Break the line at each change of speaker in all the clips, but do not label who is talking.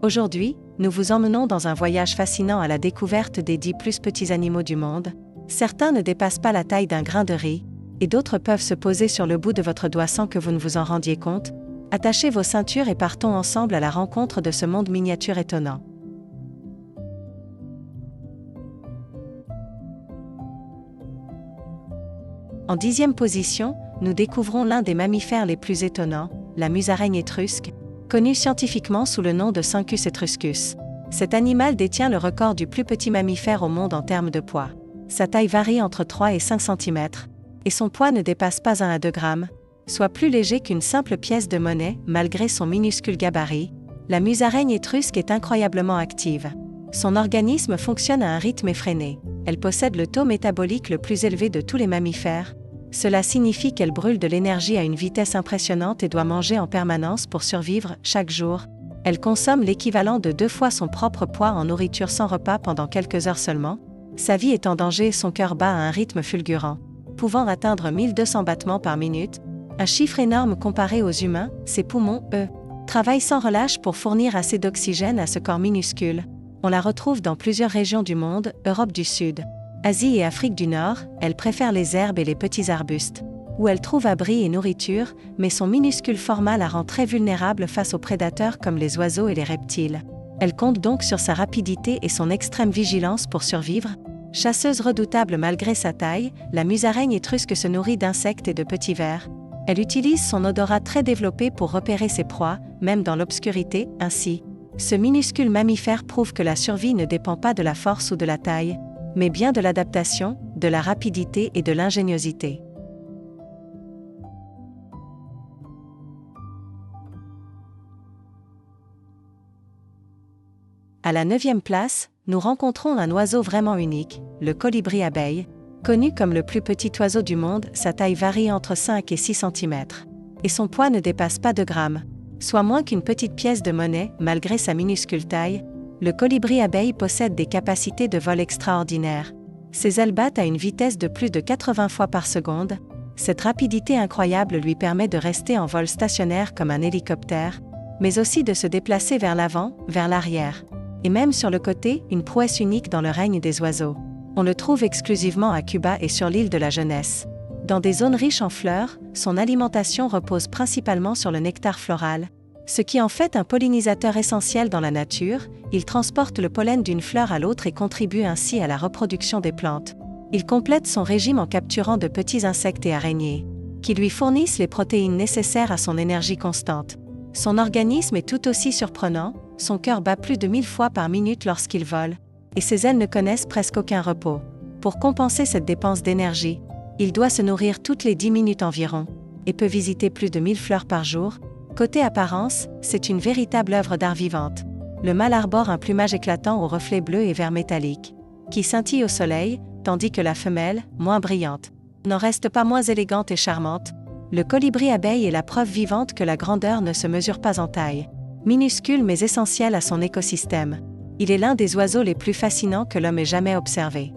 Aujourd'hui, nous vous emmenons dans un voyage fascinant à la découverte des 10 plus petits animaux du monde. Certains ne dépassent pas la taille d'un grain de riz, et d'autres peuvent se poser sur le bout de votre doigt sans que vous ne vous en rendiez compte. Attachez vos ceintures et partons ensemble à la rencontre de ce monde miniature étonnant. En 10e position, nous découvrons l'un des mammifères les plus étonnants, la musaraigne étrusque, connue scientifiquement sous le nom de Cincus etruscus. Cet animal détient le record du plus petit mammifère au monde en termes de poids. Sa taille varie entre 3 et 5 cm, et son poids ne dépasse pas 1 à 2 grammes, soit plus léger qu'une simple pièce de monnaie malgré son minuscule gabarit. La musaraigne étrusque est incroyablement active. Son organisme fonctionne à un rythme effréné. Elle possède le taux métabolique le plus élevé de tous les mammifères. Cela signifie qu'elle brûle de l'énergie à une vitesse impressionnante et doit manger en permanence pour survivre chaque jour. Elle consomme l'équivalent de 2 fois son propre poids en nourriture sans repas pendant quelques heures seulement. Sa vie est en danger et son cœur bat à un rythme fulgurant, pouvant atteindre 1200 battements par minute, un chiffre énorme comparé aux humains. Ses poumons, eux, travaillent sans relâche pour fournir assez d'oxygène à ce corps minuscule. On la retrouve dans plusieurs régions du monde, Europe du Sud, Asie et Afrique du Nord. Elle préfère les herbes et les petits arbustes, où elle trouve abri et nourriture, mais son minuscule format la rend très vulnérable face aux prédateurs comme les oiseaux et les reptiles. Elle compte donc sur sa rapidité et son extrême vigilance pour survivre. Chasseuse redoutable malgré sa taille, la musaraigne étrusque se nourrit d'insectes et de petits vers. Elle utilise son odorat très développé pour repérer ses proies, même dans l'obscurité. Ainsi, ce minuscule mammifère prouve que la survie ne dépend pas de la force ou de la taille, mais bien de l'adaptation, de la rapidité et de l'ingéniosité. À la 9e place, nous rencontrons un oiseau vraiment unique, le colibri-abeille. Connu comme le plus petit oiseau du monde, sa taille varie entre 5 et 6 cm. Et son poids ne dépasse pas 2 grammes, soit moins qu'une petite pièce de monnaie. Malgré sa minuscule taille, le colibri-abeille possède des capacités de vol extraordinaires. Ses ailes battent à une vitesse de plus de 80 fois par seconde. Cette rapidité incroyable lui permet de rester en vol stationnaire comme un hélicoptère, mais aussi de se déplacer vers l'avant, vers l'arrière, et même sur le côté, une prouesse unique dans le règne des oiseaux. On le trouve exclusivement à Cuba et sur l'île de la Jeunesse. Dans des zones riches en fleurs, son alimentation repose principalement sur le nectar floral, ce qui en fait un pollinisateur essentiel dans la nature. Il transporte le pollen d'une fleur à l'autre et contribue ainsi à la reproduction des plantes. Il complète son régime en capturant de petits insectes et araignées, qui lui fournissent les protéines nécessaires à son énergie constante. Son organisme est tout aussi surprenant, son cœur bat plus de 1000 fois par minute lorsqu'il vole, et ses ailes ne connaissent presque aucun repos. Pour compenser cette dépense d'énergie, il doit se nourrir toutes les 10 minutes environ, et peut visiter plus de 1000 fleurs par jour. Côté apparence, c'est une véritable œuvre d'art vivante. Le mâle arbore un plumage éclatant aux reflets bleus et verts métalliques, qui scintille au soleil, tandis que la femelle, moins brillante, n'en reste pas moins élégante et charmante. Le colibri-abeille est la preuve vivante que la grandeur ne se mesure pas en taille. Minuscule mais essentiel à son écosystème, il est l'un des oiseaux les plus fascinants que l'homme ait jamais observé.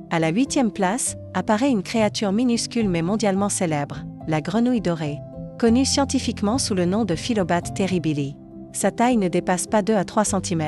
À la 8e place, apparaît une créature minuscule mais mondialement célèbre, la grenouille dorée, connue scientifiquement sous le nom de Philobates terribili. Sa taille ne dépasse pas 2 à 3 cm,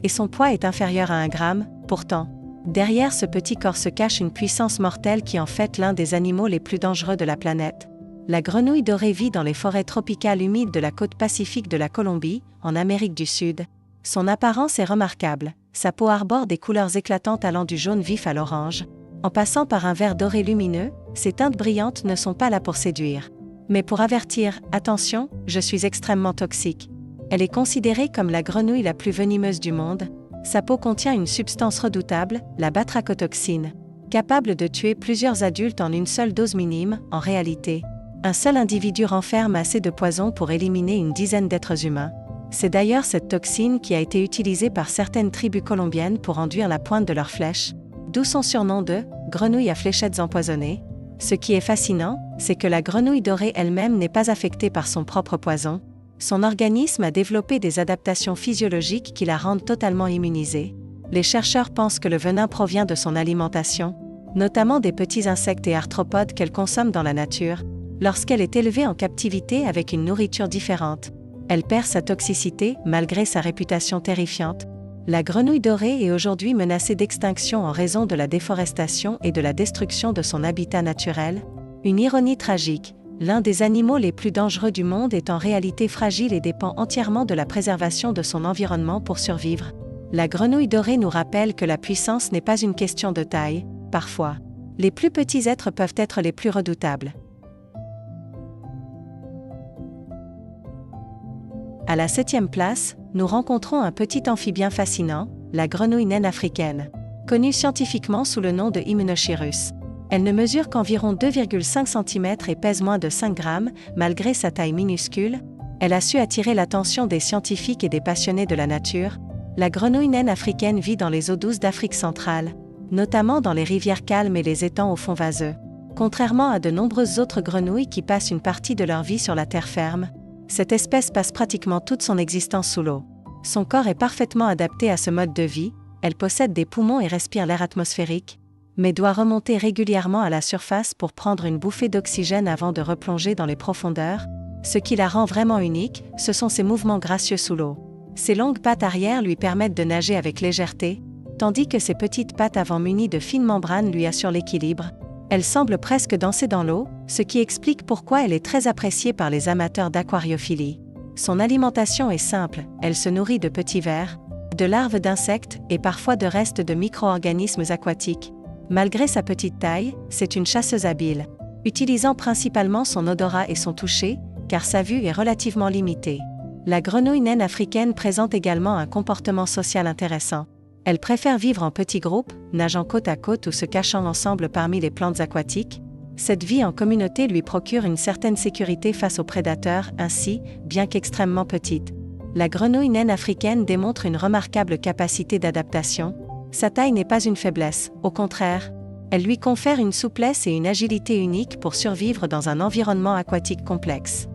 et son poids est inférieur à 1 gramme. Pourtant, derrière ce petit corps se cache une puissance mortelle qui en fait l'un des animaux les plus dangereux de la planète. La grenouille dorée vit dans les forêts tropicales humides de la côte pacifique de la Colombie, en Amérique du Sud. Son apparence est remarquable. Sa peau arbore des couleurs éclatantes allant du jaune vif à l'orange, en passant par un vert doré lumineux. Ses teintes brillantes ne sont pas là pour séduire, mais pour avertir « Attention, je suis extrêmement toxique ». Elle est considérée comme la grenouille la plus venimeuse du monde. Sa peau contient une substance redoutable, la batrachotoxine, capable de tuer plusieurs adultes en une seule dose minime. En réalité, un seul individu renferme assez de poison pour éliminer une dizaine d'êtres humains. C'est d'ailleurs cette toxine qui a été utilisée par certaines tribus colombiennes pour enduire la pointe de leurs flèches, d'où son surnom de « grenouille à fléchettes empoisonnées ». Ce qui est fascinant, c'est que la grenouille dorée elle-même n'est pas affectée par son propre poison. Son organisme a développé des adaptations physiologiques qui la rendent totalement immunisée. Les chercheurs pensent que le venin provient de son alimentation, notamment des petits insectes et arthropodes qu'elle consomme dans la nature. Lorsqu'elle est élevée en captivité avec une nourriture différente, elle perd sa toxicité malgré sa réputation terrifiante. La grenouille dorée est aujourd'hui menacée d'extinction en raison de la déforestation et de la destruction de son habitat naturel. Une ironie tragique, l'un des animaux les plus dangereux du monde est en réalité fragile et dépend entièrement de la préservation de son environnement pour survivre. La grenouille dorée nous rappelle que la puissance n'est pas une question de taille, parfois. Les plus petits êtres peuvent être les plus redoutables. À la 7e place, nous rencontrons un petit amphibien fascinant, la grenouille naine africaine. Connue scientifiquement sous le nom de Hymenopterus. Elle ne mesure qu'environ 2,5 cm et pèse moins de 5 grammes, malgré sa taille minuscule. Elle a su attirer l'attention des scientifiques et des passionnés de la nature. La grenouille naine africaine vit dans les eaux douces d'Afrique centrale, notamment dans les rivières calmes et les étangs au fond vaseux. Contrairement à de nombreuses autres grenouilles qui passent une partie de leur vie sur la terre ferme, cette espèce passe pratiquement toute son existence sous l'eau. Son corps est parfaitement adapté à ce mode de vie, elle possède des poumons et respire l'air atmosphérique, mais doit remonter régulièrement à la surface pour prendre une bouffée d'oxygène avant de replonger dans les profondeurs. Ce qui la rend vraiment unique, ce sont ses mouvements gracieux sous l'eau. Ses longues pattes arrière lui permettent de nager avec légèreté, tandis que ses petites pattes avant munies de fines membranes lui assurent l'équilibre. Elle semble presque danser dans l'eau, ce qui explique pourquoi elle est très appréciée par les amateurs d'aquariophilie. Son alimentation est simple, elle se nourrit de petits vers, de larves d'insectes et parfois de restes de micro-organismes aquatiques. Malgré sa petite taille, c'est une chasseuse habile, utilisant principalement son odorat et son toucher, car sa vue est relativement limitée. La grenouille naine africaine présente également un comportement social intéressant. Elle préfère vivre en petits groupes, nageant côte à côte ou se cachant ensemble parmi les plantes aquatiques. Cette vie en communauté lui procure une certaine sécurité face aux prédateurs, ainsi, bien qu'extrêmement petite. La grenouille naine africaine démontre une remarquable capacité d'adaptation. Sa taille n'est pas une faiblesse, au contraire. Elle lui confère une souplesse et une agilité uniques pour survivre dans un environnement aquatique complexe.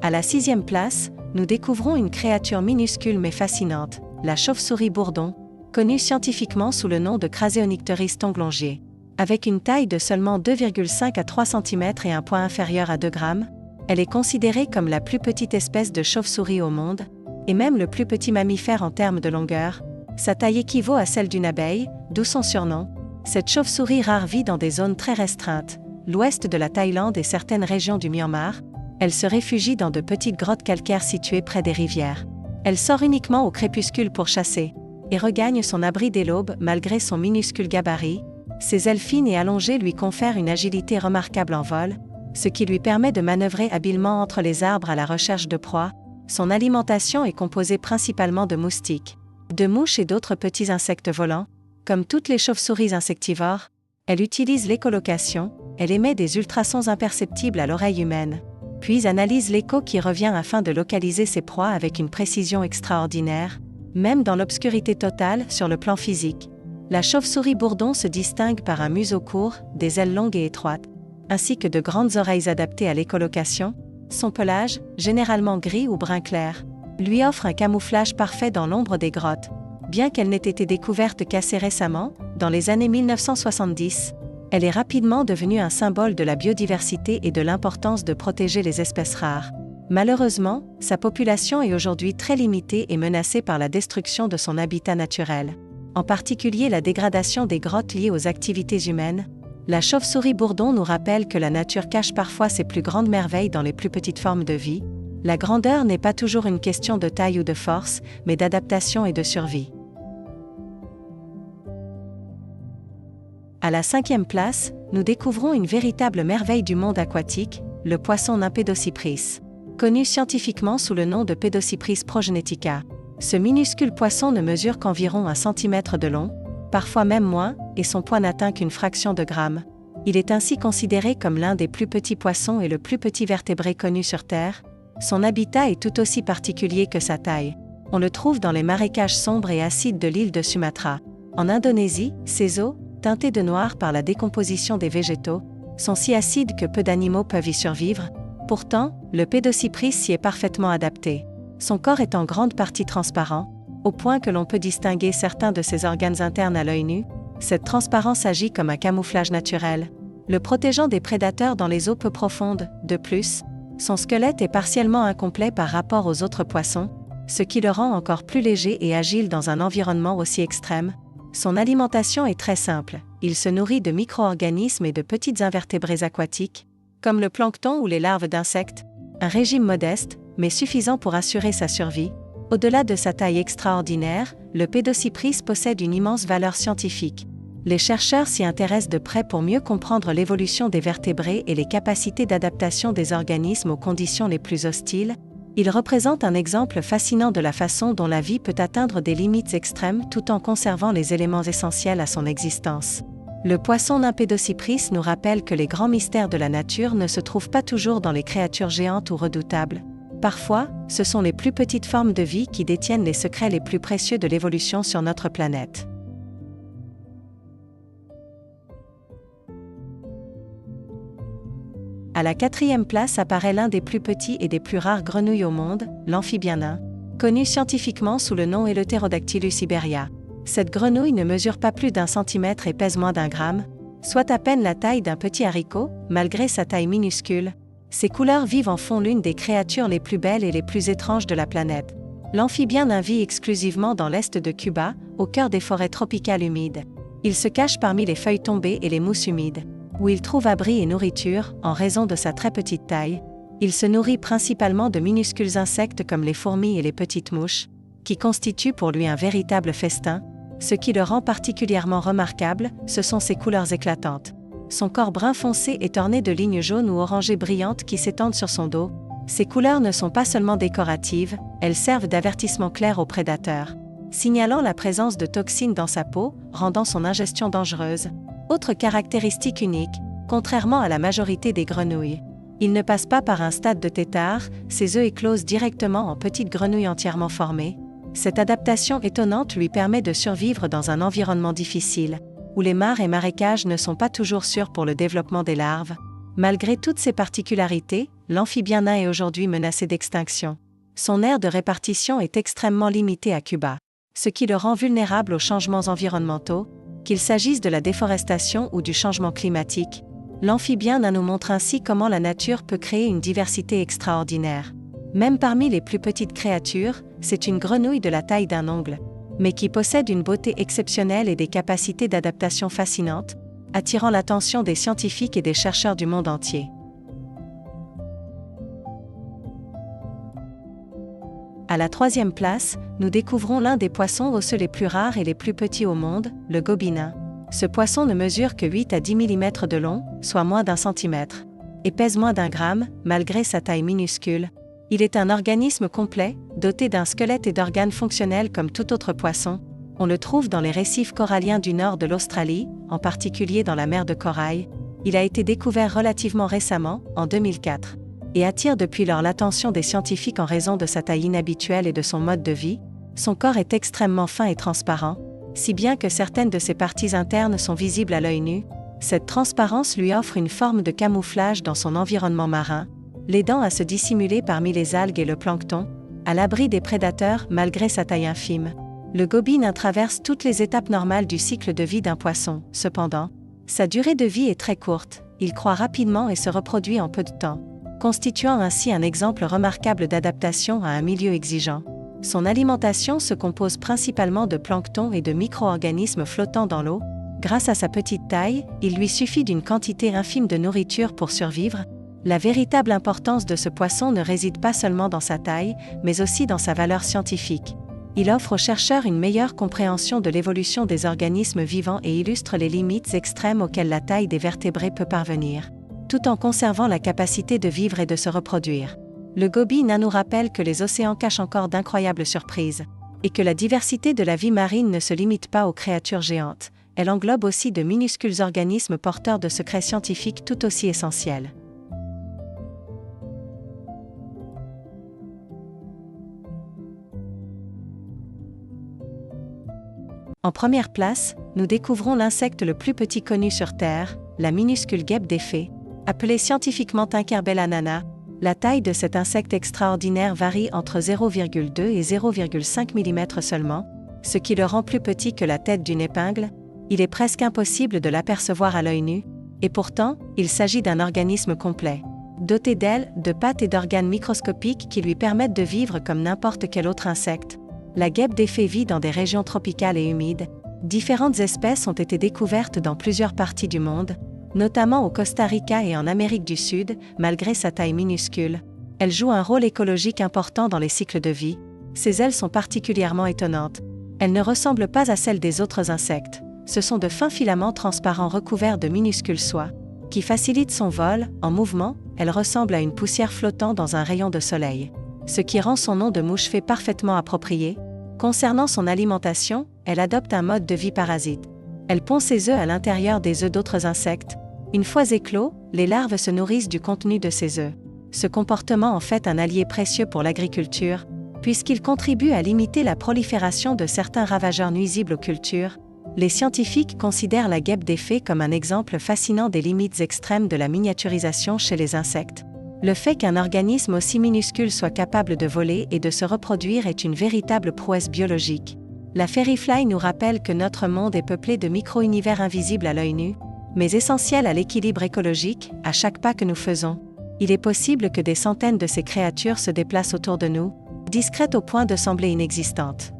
À la 6e place, nous découvrons une créature minuscule mais fascinante, la chauve-souris bourdon, connue scientifiquement sous le nom de Craseonycteris tonglongier. Avec une taille de seulement 2,5 à 3 cm et un poids inférieur à 2 grammes, elle est considérée comme la plus petite espèce de chauve-souris au monde, et même le plus petit mammifère en termes de longueur. Sa taille équivaut à celle d'une abeille, d'où son surnom. Cette chauve-souris rare vit dans des zones très restreintes, l'ouest de la Thaïlande et certaines régions du Myanmar. Elle se réfugie dans de petites grottes calcaires situées près des rivières. Elle sort uniquement au crépuscule pour chasser, et regagne son abri dès l'aube malgré son minuscule gabarit. Ses ailes fines et allongées lui confèrent une agilité remarquable en vol, ce qui lui permet de manœuvrer habilement entre les arbres à la recherche de proies. Son alimentation est composée principalement de moustiques, de mouches et d'autres petits insectes volants. Comme toutes les chauves-souris insectivores, elle utilise l'écholocation, elle émet des ultrasons imperceptibles à l'oreille humaine, puis analyse l'écho qui revient afin de localiser ses proies avec une précision extraordinaire, même dans l'obscurité totale sur le plan physique. La chauve-souris bourdon se distingue par un museau court, des ailes longues et étroites, ainsi que de grandes oreilles adaptées à l'écholocation. Son pelage, généralement gris ou brun clair, lui offre un camouflage parfait dans l'ombre des grottes. Bien qu'elle n'ait été découverte qu'assez récemment, dans les années 1970, elle est rapidement devenue un symbole de la biodiversité et de l'importance de protéger les espèces rares. Malheureusement, sa population est aujourd'hui très limitée et menacée par la destruction de son habitat naturel. En particulier la dégradation des grottes liées aux activités humaines. La chauve-souris bourdon nous rappelle que la nature cache parfois ses plus grandes merveilles dans les plus petites formes de vie. La grandeur n'est pas toujours une question de taille ou de force, mais d'adaptation et de survie. À la 5e place, nous découvrons une véritable merveille du monde aquatique, le poisson nain Pedocypris. Connu scientifiquement sous le nom de Pedocypris progenetica. Ce minuscule poisson ne mesure qu'environ 1 cm de long, parfois même moins, et son poids n'atteint qu'une fraction de gramme. Il est ainsi considéré comme l'un des plus petits poissons et le plus petit vertébré connu sur Terre. Son habitat est tout aussi particulier que sa taille. On le trouve dans les marécages sombres et acides de l'île de Sumatra. En Indonésie, ses eaux, teintées de noir par la décomposition des végétaux, sont si acides que peu d'animaux peuvent y survivre. Pourtant, le Pedocypris s'y est parfaitement adapté. Son corps est en grande partie transparent, au point que l'on peut distinguer certains de ses organes internes à l'œil nu. Cette transparence agit comme un camouflage naturel, le protégeant des prédateurs dans les eaux peu profondes. De plus, son squelette est partiellement incomplet par rapport aux autres poissons, ce qui le rend encore plus léger et agile dans un environnement aussi extrême. Son alimentation est très simple, il se nourrit de micro-organismes et de petites invertébrés aquatiques, comme le plancton ou les larves d'insectes, un régime modeste, mais suffisant pour assurer sa survie. Au-delà de sa taille extraordinaire, le Pédocypris possède une immense valeur scientifique. Les chercheurs s'y intéressent de près pour mieux comprendre l'évolution des vertébrés et les capacités d'adaptation des organismes aux conditions les plus hostiles. Il représente un exemple fascinant de la façon dont la vie peut atteindre des limites extrêmes tout en conservant les éléments essentiels à son existence. Le poisson nain Pédocypris nous rappelle que les grands mystères de la nature ne se trouvent pas toujours dans les créatures géantes ou redoutables. Parfois, ce sont les plus petites formes de vie qui détiennent les secrets les plus précieux de l'évolution sur notre planète. À la 4e place apparaît l'un des plus petits et des plus rares grenouilles au monde, l'amphibien nain, connu scientifiquement sous le nom Eleutherodactylus iberia. Cette grenouille ne mesure pas plus d'1 centimètre et pèse moins d'1 gramme, soit à peine la taille d'un petit haricot, malgré sa taille minuscule. Ses couleurs vives en font l'une des créatures les plus belles et les plus étranges de la planète. L'amphibien nain vit exclusivement dans l'est de Cuba, au cœur des forêts tropicales humides. Il se cache parmi les feuilles tombées et les mousses humides, où il trouve abri et nourriture, en raison de sa très petite taille. Il se nourrit principalement de minuscules insectes comme les fourmis et les petites mouches, qui constituent pour lui un véritable festin. Ce qui le rend particulièrement remarquable, ce sont ses couleurs éclatantes. Son corps brun foncé est orné de lignes jaunes ou orangées brillantes qui s'étendent sur son dos. Ces couleurs ne sont pas seulement décoratives, elles servent d'avertissement clair aux prédateurs, signalant la présence de toxines dans sa peau, rendant son ingestion dangereuse. Autre caractéristique unique, contrairement à la majorité des grenouilles, il ne passe pas par un stade de tétard, ses œufs éclosent directement en petites grenouilles entièrement formées. Cette adaptation étonnante lui permet de survivre dans un environnement difficile, où les mares et marécages ne sont pas toujours sûrs pour le développement des larves. Malgré toutes ces particularités, l'amphibien nain est aujourd'hui menacé d'extinction. Son aire de répartition est extrêmement limitée à Cuba, ce qui le rend vulnérable aux changements environnementaux, qu'il s'agisse de la déforestation ou du changement climatique. L'amphibien nain nous montre ainsi comment la nature peut créer une diversité extraordinaire. Même parmi les plus petites créatures, c'est une grenouille de la taille d'un ongle, mais qui possède une beauté exceptionnelle et des capacités d'adaptation fascinantes, attirant l'attention des scientifiques et des chercheurs du monde entier. À la 3e place, nous découvrons l'un des poissons osseux les plus rares et les plus petits au monde, le goby nain. Ce poisson ne mesure que 8 à 10 mm de long, soit moins d'1 centimètre, et pèse moins d'1 gramme, malgré sa taille minuscule. Il est un organisme complet, doté d'un squelette et d'organes fonctionnels comme tout autre poisson. On le trouve dans les récifs coralliens du nord de l'Australie, en particulier dans la mer de Corail. Il a été découvert relativement récemment, en 2004, et attire depuis lors l'attention des scientifiques en raison de sa taille inhabituelle et de son mode de vie. Son corps est extrêmement fin et transparent, si bien que certaines de ses parties internes sont visibles à l'œil nu. Cette transparence lui offre une forme de camouflage dans son environnement marin, l'aidant à se dissimuler parmi les algues et le plancton, à l'abri des prédateurs malgré sa taille infime. Le goby nain traverse toutes les étapes normales du cycle de vie d'un poisson. Cependant, sa durée de vie est très courte, il croît rapidement et se reproduit en peu de temps, constituant ainsi un exemple remarquable d'adaptation à un milieu exigeant. Son alimentation se compose principalement de plancton et de micro-organismes flottant dans l'eau. Grâce à sa petite taille, il lui suffit d'une quantité infime de nourriture pour survivre. La véritable importance de ce poisson ne réside pas seulement dans sa taille, mais aussi dans sa valeur scientifique. Il offre aux chercheurs une meilleure compréhension de l'évolution des organismes vivants et illustre les limites extrêmes auxquelles la taille des vertébrés peut parvenir, tout en conservant la capacité de vivre et de se reproduire. Le goby nain nous rappelle que les océans cachent encore d'incroyables surprises, et que la diversité de la vie marine ne se limite pas aux créatures géantes, elle englobe aussi de minuscules organismes porteurs de secrets scientifiques tout aussi essentiels. En première place, nous découvrons l'insecte le plus petit connu sur Terre, la minuscule guêpe des fées, appelée scientifiquement Tinkerbell anana, La taille de cet insecte extraordinaire varie entre 0,2 et 0,5 mm seulement, ce qui le rend plus petit que la tête d'une épingle. Il est presque impossible de l'apercevoir à l'œil nu, et pourtant, il s'agit d'un organisme complet. Doté d'ailes, de pattes et d'organes microscopiques qui lui permettent de vivre comme n'importe quel autre insecte, la guêpe des fées vit dans des régions tropicales et humides. Différentes espèces ont été découvertes dans plusieurs parties du monde, notamment au Costa Rica et en Amérique du Sud. Malgré sa taille minuscule, elle joue un rôle écologique important dans les cycles de vie. Ses ailes sont particulièrement étonnantes. Elles ne ressemblent pas à celles des autres insectes. Ce sont de fins filaments transparents recouverts de minuscules soies, qui facilitent son vol. En mouvement, elle ressemble à une poussière flottant dans un rayon de soleil, ce qui rend son nom de mouche fée parfaitement approprié. Concernant son alimentation, elle adopte un mode de vie parasite. Elle pond ses œufs à l'intérieur des œufs d'autres insectes. Une fois éclos, les larves se nourrissent du contenu de ces œufs. Ce comportement en fait un allié précieux pour l'agriculture, puisqu'il contribue à limiter la prolifération de certains ravageurs nuisibles aux cultures. Les scientifiques considèrent la guêpe des fées comme un exemple fascinant des limites extrêmes de la miniaturisation chez les insectes. Le fait qu'un organisme aussi minuscule soit capable de voler et de se reproduire est une véritable prouesse biologique. La Fairyfly nous rappelle que notre monde est peuplé de micro-univers invisibles à l'œil nu, mais essentiels à l'équilibre écologique. À chaque pas que nous faisons, il est possible que des centaines de ces créatures se déplacent autour de nous, discrètes au point de sembler inexistantes.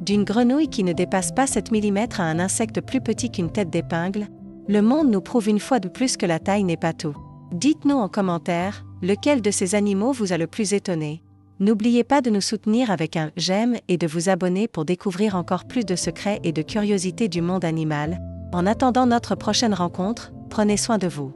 D'une grenouille qui ne dépasse pas 7 mm à un insecte plus petit qu'une tête d'épingle, le monde nous prouve une fois de plus que la taille n'est pas tout. Dites-nous en commentaire, lequel de ces animaux vous a le plus étonné. N'oubliez pas de nous soutenir avec un j'aime et de vous abonner pour découvrir encore plus de secrets et de curiosités du monde animal. En attendant notre prochaine rencontre, prenez soin de vous.